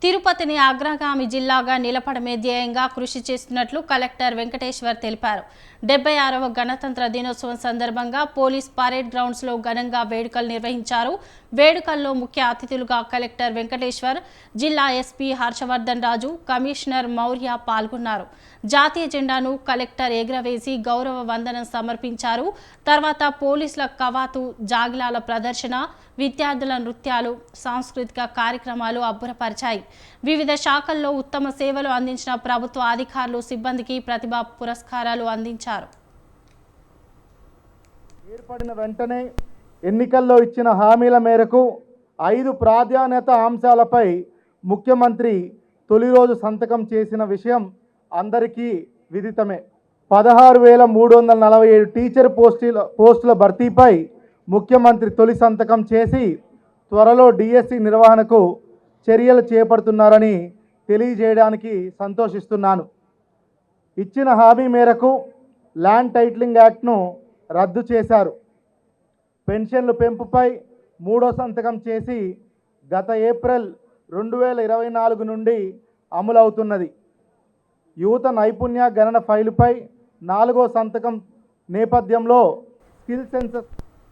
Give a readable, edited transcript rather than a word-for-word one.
తిరుపతిని అగ్రగామి జిల్లాగా నిలపడమే ధ్యేయంగా కృషి చేస్తున్నట్లు కలెక్టర్ వెంకటేశ్వర్ తెలిపారు. 76వ గణతంత్ర దినోత్సవం సందర్భంగా పోలీస్ పరేడ్ గ్రౌండ్స్లో ఘనంగా వేడుకలు నిర్వహించారు. వేడుకల్లో ముఖ్య అతిథులుగా కలెక్టర్ వెంకటేశ్వర్, జిల్లా ఎస్పీ హర్షవర్ధన్ రాజు, కమిషనర్ మౌర్య పాల్గొన్నారు. జాతీయ జెండాను కలెక్టర్ ఎగురవేసి గౌరవ వందనం సమర్పించారు. తర్వాత పోలీసుల కవాతు, జాగిలాల ప్రదర్శన, విద్యార్థుల నృత్యాలు, సాంస్కృతిక కార్యక్రమాలు అబ్బురపరిచాయి. వివిధ శాఖల్లో ఉత్తమ సేవలు అందించిన ప్రభుత్వ అధికారులు, సిబ్బందికి ప్రతిభా పురస్కారాలు అందించారు. ఏర్పడిన వెంటనే ఎన్నికల్లో ఇచ్చిన హామీల మేరకు 5 ప్రాధాన్యత అంశాలపై ముఖ్యమంత్రి తొలి రోజు సంతకం చేసిన విషయం అందరికీ విదితమే. 16,347 టీచర్ పోస్టుల భర్తీపై ముఖ్యమంత్రి తొలి సంతకం చేసి త్వరలో డిఎస్సి నిర్వహణకు చర్యలు చేపడుతున్నారని తెలియజేయడానికి సంతోషిస్తున్నాను. ఇచ్చిన హామీ మేరకు ల్యాండ్ టైటిలింగ్ యాక్ట్ను రద్దు చేశారు. పెన్షన్ల పెంపుపై 3వ సంతకం చేసి గత ఏప్రిల్ 2024 నుండి అమలవుతున్నది. యువత నైపుణ్య గణన ఫైలుపై 4వ సంతకం నేపథ్యంలో స్కిల్ సెన్సస్